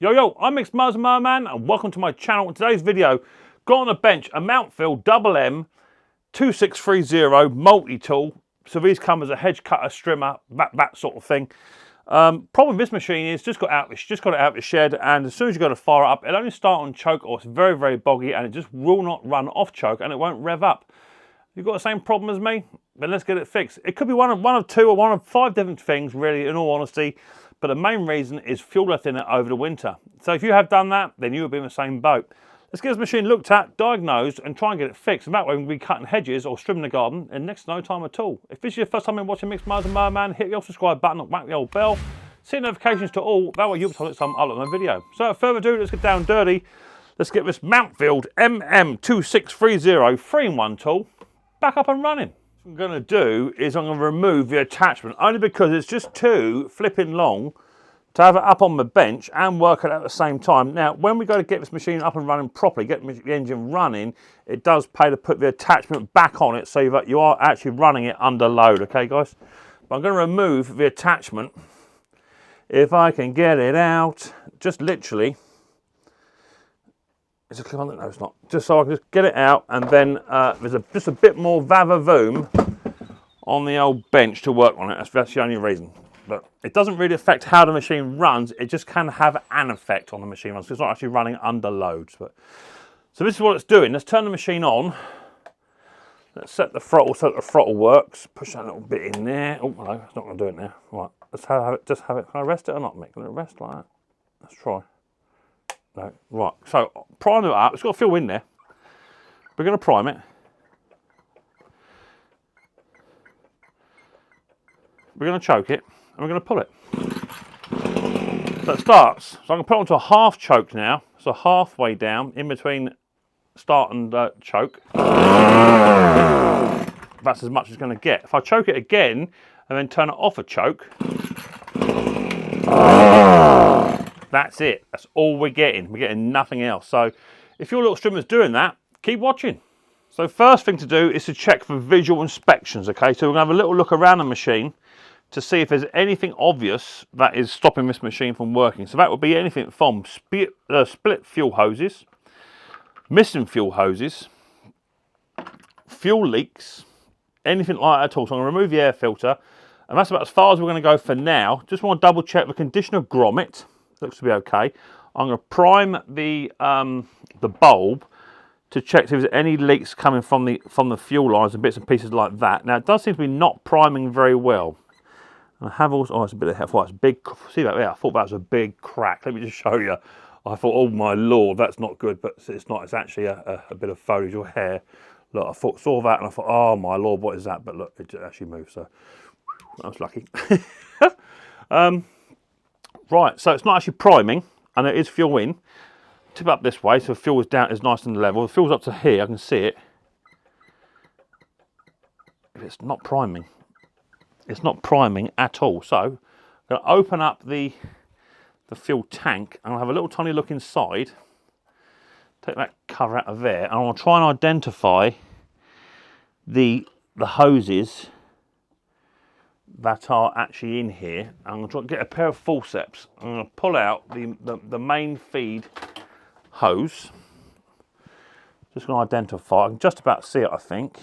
Yo, I'm Micks Mowers and welcome to my channel. In today's video, got on a bench a Mountfield Double M 2630 multi-tool. So these come as a hedge cutter, strimmer, that sort of thing. Problem with this machine is just got it out of the shed, and as soon as you go to fire it up, it'll only start on choke, or it's very boggy, and it just will not run off choke, and it won't rev up. You've got the same problem as me, then let's get it fixed. It could be one of two or one of 5 different things, really, in all honesty. But the main reason is fuel left in it over the winter. So if you have done that, then you will be in the same boat. Let's get this machine looked at, diagnosed, and try and get it fixed. And that way we can be cutting hedges or trimming the garden in next to no time at all. If this is your first time in watching Micks Mowers and Mowerman, hit the old subscribe button and whack the old bell. Set notifications to all, that way you'll be told next time I upload my video. So without further ado, let's get down dirty. Let's get this Mountfield MM2630 3-in-1 tool back up and running. What I'm going to do is I'm going to remove the attachment, only because it's just too flipping long to have it up on the bench and work it at the same time. Now, when we go to get this machine up and running properly, get the engine running, it does pay to put the attachment back on it so that you are actually running it under load, okay guys? But I'm going to remove the attachment, if I can get it out, just literally. Is it clip on? No, it's not. Just so I can just get it out, and then there's just a bit more vavavoom on the old bench to work on it. That's the only reason. But it doesn't really affect how the machine runs. It just can have an effect on the machine runs. It's not actually running under loads. But so this is what it's doing. Let's turn the machine on. Let's set the throttle so that the throttle works. Push that little bit in there. Oh no, it's not going to do it now. Right, let's have it. Just have it. Can I rest it or not, Mick? Can it rest like that? Let's try. No. Right, so prime it up. It's got fuel in there. We're going to prime it. We're going to choke it, and we're going to pull it. So it starts. So I'm going to put it onto a half choke now. So halfway down, in between start and choke. That's as much as it's going to get. If I choke it again, and then turn it off a choke, that's it. That's all we're getting. We're getting nothing else. So if your little strimmer's doing that, keep watching. So first thing to do is to check for visual inspections, okay? So we're going to have a little look around the machine to see if there's anything obvious that is stopping this machine from working. So that would be anything from split fuel hoses, missing fuel hoses, fuel leaks, anything like that at all. So I'm going to remove the air filter, and that's about as far as we're going to go for now. Just want to double check the condition of grommet. Looks to be okay. I'm going to prime the bulb to check if there's any leaks coming from the fuel lines and bits and pieces like that. Now it does seem to be not priming very well. I have also, oh, it's a bit of hell. It's big. See that there? I thought that was a big crack. Let me just show you. I thought, oh my lord, that's not good, but it's not. It's actually a bit of foliage or hair. Look, I saw that and I thought, oh my lord, what is that? But look, it actually moved. So I was lucky. Right, so it's not actually priming, and it is fuel in. Tip up this way, so the fuel is down, is nice and level. The fuel's up to here, I can see it. It's not priming. It's not priming at all. So I'm going to open up the fuel tank, and I'll have a little tiny look inside. Take that cover out of there, and I'll try and identify the hoses that are actually in here. I'm going to try to get a pair of forceps. I'm going to pull out the main feed hose. Just going to identify. I can just about see it, I think.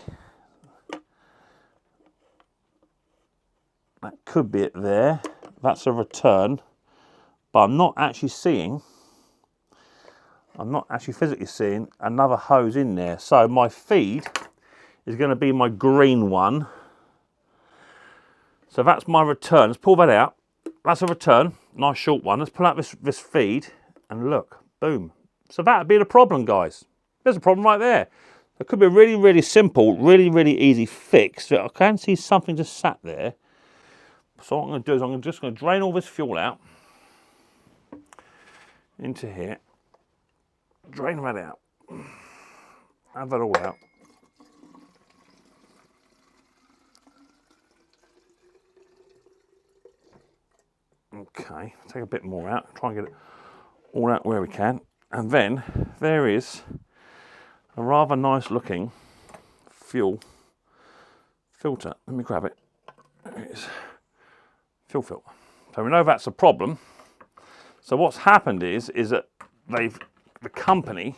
That could be it there. That's a return. But I'm not actually physically seeing another hose in there. So my feed is going to be my green one. So that's my return. Let's pull that out. That's a return, nice short one. Let's pull out this feed, and look, boom. So that'd be the problem, guys. There's a problem right there. It could be a really simple, really easy fix. I can see something just sat there. So what I'm going to do is I'm just going to drain all this fuel out into here. Drain that out. Have that all out. Okay, take a bit more out, try and get it all out where we can. And then there is a rather nice looking fuel filter. Let me grab it. There it is. Fuel filter. So we know that's a problem. So what's happened is that the company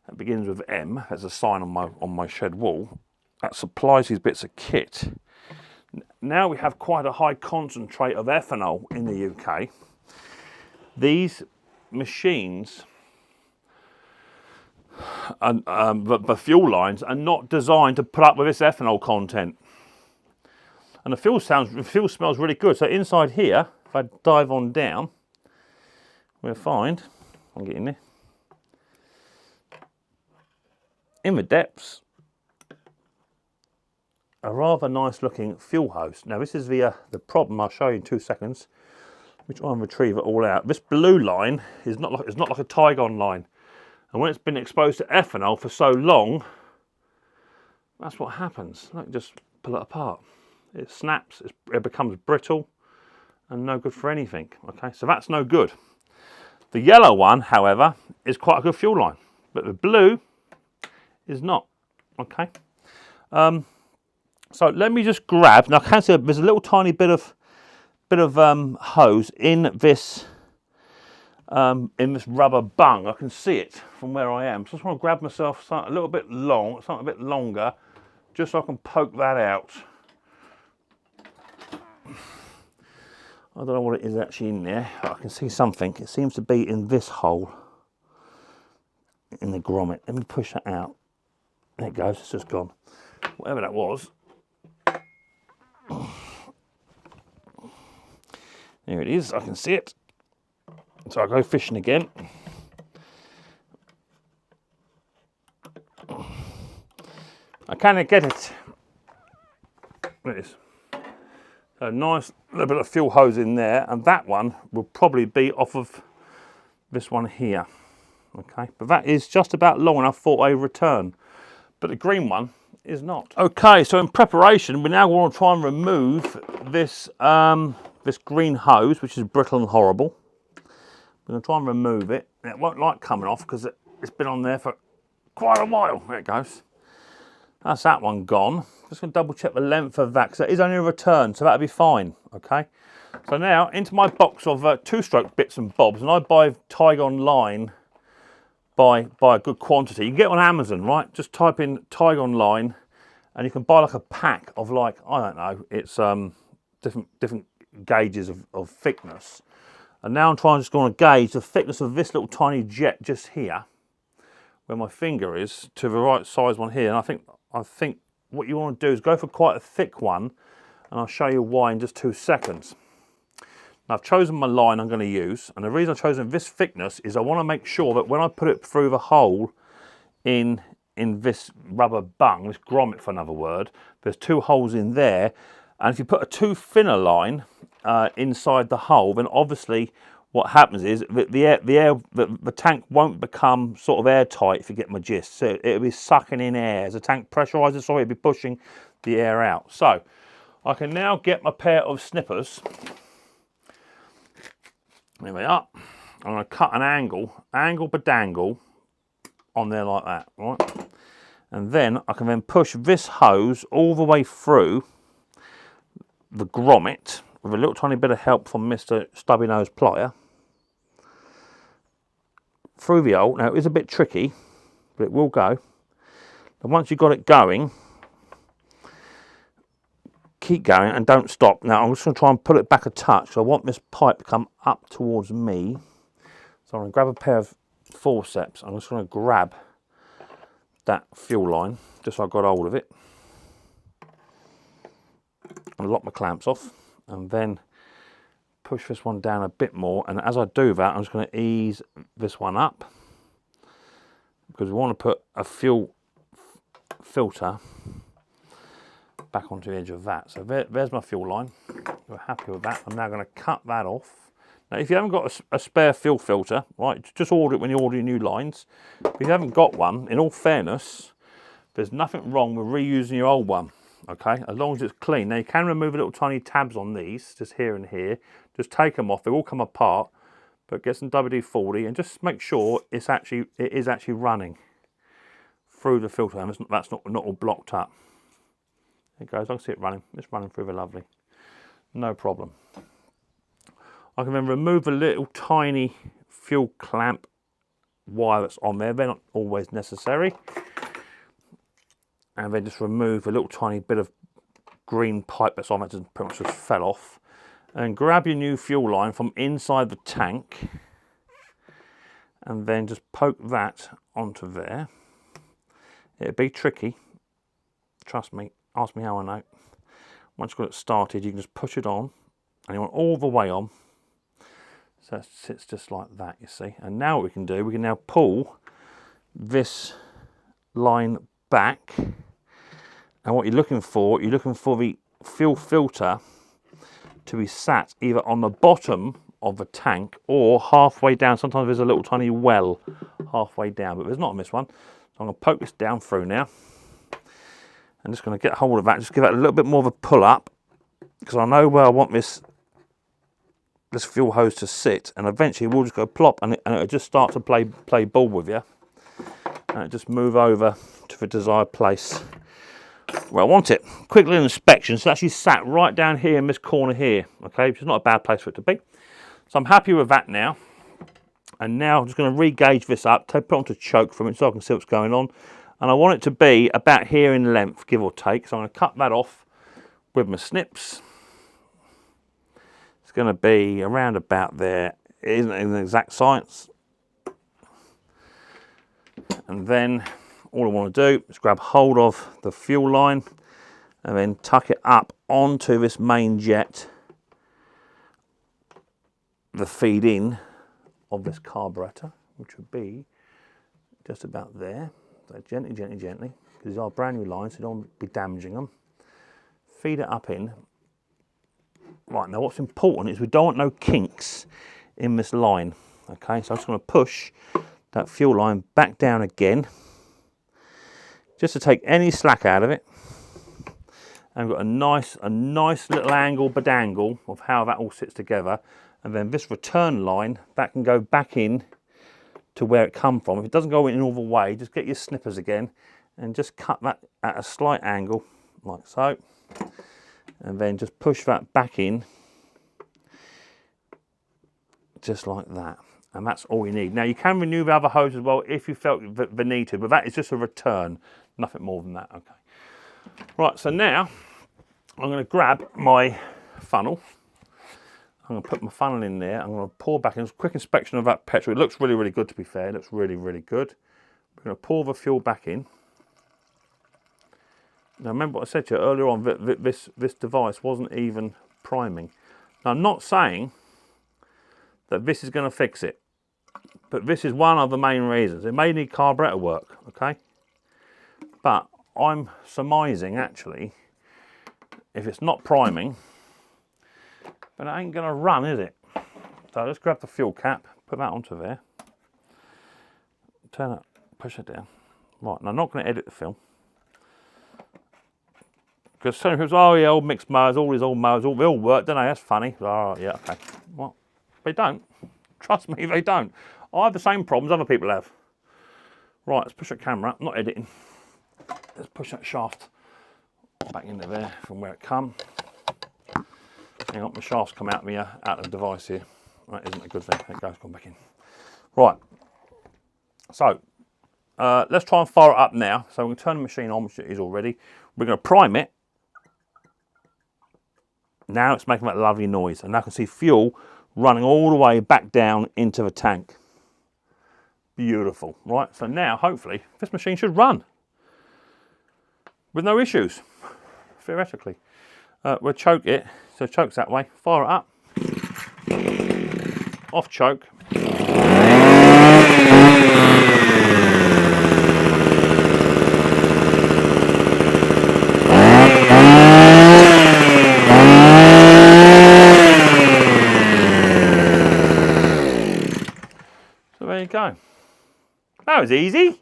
that begins with M, there's a sign on my shed wall, that supplies these bits of kit. Now we have quite a high concentrate of ethanol in the UK. These machines, the fuel lines, are not designed to put up with this ethanol content. And the fuel smells really good. So inside here, if I dive on down, we'll find, I'm getting there, in the depths, a rather nice looking fuel hose. Now this is the problem. I'll show you in 2 seconds. Let me try and retrieve it all out. This blue line is not like a Tygon line, and when it's been exposed to ethanol for so long, that's what happens. Look, just pull it apart. It snaps. It becomes brittle and no good for anything. Okay, so that's no good. The yellow one, however, is quite a good fuel line, but the blue is not. Okay. So let me just grab. Now I can see there's a little tiny bit of hose in this rubber bung. I can see it from where I am. So I just want to grab myself something a little bit long, something a bit longer, just so I can poke that out. I don't know what it is actually in there, but I can see something. It seems to be in this hole in the grommet. Let me push that out. There it goes. It's just gone. Whatever that was. There it is, I can see it. So I'll go fishing again. I cannot get it. There it is. So nice little bit of fuel hose in there, and that one will probably be off of this one here. Okay, but that is just about long enough for a return. But the green one is not. Okay, so in preparation, we now want to try and remove this this green hose, which is brittle and horrible. We're going to try and remove it. It won't like coming off because it's been on there for quite a while. There it goes. That's that one gone. Just going to double check the length of that because it is only a return, so that'll be fine. Okay. So now into my box of 2-stroke bits and bobs, and I buy Tygon line by a good quantity. You can get it on Amazon, right? Just type in Tygon line, and you can buy like a pack of, like, I don't know, it's different gauges of thickness. And now I'm just going to gauge the thickness of this little tiny jet just here, where my finger is, to the right size one here. And I think what you want to do is go for quite a thick one, and I'll show you why in just 2 seconds. Now I've chosen my line I'm going to use, and the reason I've chosen this thickness is I want to make sure that when I put it through the hole in this rubber bung, this grommet for another word, there's 2 holes in there, and if you put a too thinner line inside the hole, then obviously what happens is that the tank won't become sort of airtight, if you get my gist. So it'll be sucking in air. As the tank pressurises, so it'll be pushing the air out. So I can now get my pair of snippers. There we are. I'm going to cut an angle bedangle on there like that, right? And then I can then push this hose all the way through the grommet with a little tiny bit of help from Mr. Stubby Nose Plier through the hole. Now it is a bit tricky, but it will go. And once you've got it going, keep going and don't stop. Now I'm just going to try and pull it back a touch. So I want this pipe to come up towards me. So I'm going to grab a pair of forceps. I'm just going to grab that fuel line, just so I got hold of it. And lock my clamps off, and then push this one down a bit more. And as I do that, I'm just going to ease this one up, because we want to put a fuel filter back onto the edge of that. So there's my fuel line. We're happy with that. I'm now going to cut that off. Now, if you haven't got a spare fuel filter, right, just order it when you order your new lines. If you haven't got one, in all fairness, there's nothing wrong with reusing your old one. Okay, as long as it's clean. Now you can remove little tiny tabs on these, just here and here. Just take them off. They all come apart, but get some WD-40 and just make sure it is actually running through the filter. And that's not all blocked up. There it goes. I can see it running. It's running through there, lovely. No problem. I can then remove a little tiny fuel clamp wire that's on there. They're not always necessary. And then just remove a little tiny bit of green pipe that's on it, just pretty much just fell off. And grab your new fuel line from inside the tank and then just poke that onto there. It'd be tricky, trust me, ask me how I know. Once you've got it started, you can just push it on and you want all the way on. So it sits just like that, you see. And now what we can do, we can now pull this line back. And what you're looking for the fuel filter to be sat either on the bottom of the tank or halfway down. Sometimes there's a little tiny well halfway down, but there's not on this one. So I'm going to poke this down through now. I'm just going to get hold of that, just give it a little bit more of a pull up, because I know where I want this fuel hose to sit, and eventually we'll just go plop and it'll just start to play ball with you, and it just move over to the desired place where I want it. Quick little inspection. So it's actually sat right down here in this corner here, okay, which is not a bad place for it to be. So I'm happy with that now. And now I'm just going to re-gauge this up, put it onto choke from it so I can see what's going on. And I want it to be about here in length, give or take. So I'm going to cut that off with my snips. It's going to be around about there. It isn't an exact science. And then all I want to do is grab hold of the fuel line and then tuck it up onto this main jet, the feed in of this carburetor, which would be just about there. So gently, gently, gently, because these are brand new lines, so you don't want to be damaging them. Feed it up in. Right, now what's important is we don't want no kinks in this line. Okay, so I'm just going to push that fuel line back down again, just to take any slack out of it. And we've got a nice little angle bedangle of how that all sits together. And then this return line, that can go back in to where it come from. If it doesn't go in all the way, just get your snippers again and just cut that at a slight angle, like so. And then just push that back in, just like that. And that's all you need. Now you can renew the other hose as well if you felt the need to, but that is just a return, nothing more than that, okay. Right, so now I'm gonna grab my funnel. I'm going to put my funnel in there. I'm going to pour back in. Just a quick inspection of that petrol. It looks really, really good, to be fair. It looks really, really good. We're going to pour the fuel back in. Now, remember what I said to you earlier on, that this device wasn't even priming. Now, I'm not saying that this is going to fix it, but this is one of the main reasons. It may need carburetor work, okay? But I'm surmising, actually, if it's not priming, but it ain't going to run, is it? So let's grab the fuel cap, put that onto there. Turn it, push it down. Right, now I'm not going to edit the film. Because some people say, oh yeah, old Micks Mowers, all these old mowers, they all work, don't they? That's funny. Oh yeah, okay. Well, they don't. Trust me, they don't. I have the same problems other people have. Right, let's push that camera up, not editing. Let's push that shaft back into there from where it come. Hang on, the shaft's come out of the device here. That isn't a good thing. It goes, gone back in. Right. So, let's try and fire it up now. So we're going to turn the machine on, which it is already. We're going to prime it. Now it's making that lovely noise. And now I can see fuel running all the way back down into the tank. Beautiful. Right, so now, hopefully, this machine should run with no issues, theoretically. We'll choke it. So choke's that way, fire it up, off choke. So there you go. That was easy.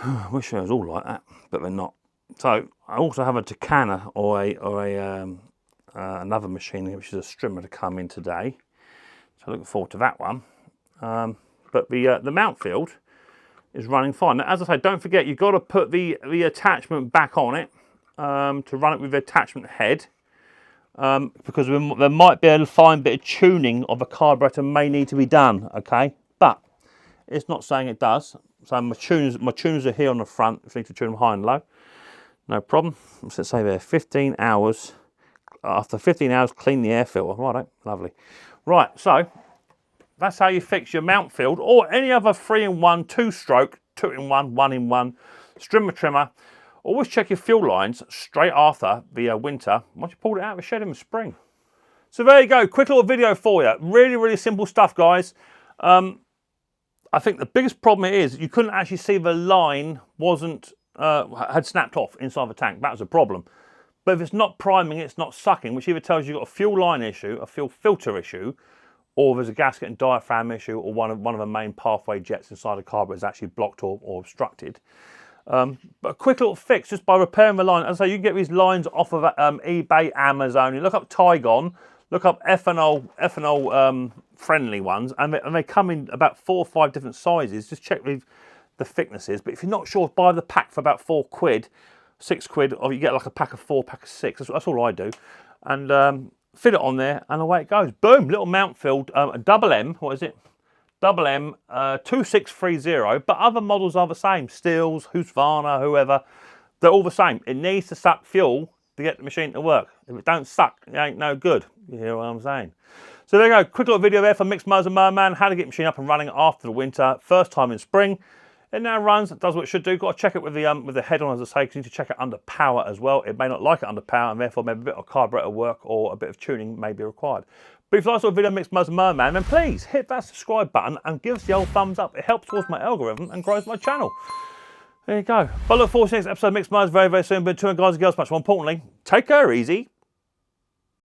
I wish they was all like that, but they're not. So I also have a Takana or another machine which is a strimmer to come in today. So looking forward to that one. But the mount field is running fine. Now, as I say, don't forget you've got to put the attachment back on it to run it with the attachment head. because there might be a fine bit of tuning of a carburetor may need to be done, okay? But it's not saying it does. So my tuners are here on the front, if I need to tune them high and low. No problem. Let's say there, 15 hours. After 15 hours, clean the air filter. Righto, lovely. Right, so that's how you fix your mount field or any other 3-in-1, 2-stroke, 2-in-1, 1-in-1 strimmer trimmer. Always check your fuel lines straight after the winter once you pulled it out of the shed in the spring. So there you go, quick little video for you. Really, really simple stuff, guys. I think the biggest problem it is you couldn't actually see the line had snapped off inside the tank. That was a problem. But if it's not priming, it's not sucking, which either tells you you've got a fuel line issue, a fuel filter issue, or there's a gasket and diaphragm issue, or one of the main pathway jets inside the carburetor is actually blocked or obstructed. But a quick little fix just by repairing the line. As I say, you can get these lines off of eBay, Amazon. You look up Tygon, look up ethanol friendly ones, and they come in about 4 or 5 different sizes. Just check the thicknesses. But if you're not sure, buy the pack for about £4, £6, or you get like a pack of 4, pack of 6. That's all I do, and fit it on there, and away it goes. Boom, little mount field, double M. What is it? Double M 2630, but other models are the same. Steels, Husqvarna, whoever, they're all the same. It needs to suck fuel to get the machine to work. If it don't suck, it ain't no good. You hear what I'm saying? So there you go, quick little video there for Micks Mowers and Merman, how to get the machine up and running after the winter, first time in spring. It now runs, it does what it should do. Got to check it with the head on, as I say, because you need to check it under power as well. It may not like it under power, and therefore maybe a bit of carburetor work or a bit of tuning may be required. But if you like this video, Micks Mowers and Merman, then please hit that subscribe button and give us the old thumbs up. It helps towards my algorithm and grows my channel. There you go. But I look forward to the next episode of Micks Mowers very, very soon. But to you guys and girls, much more importantly, take care easy.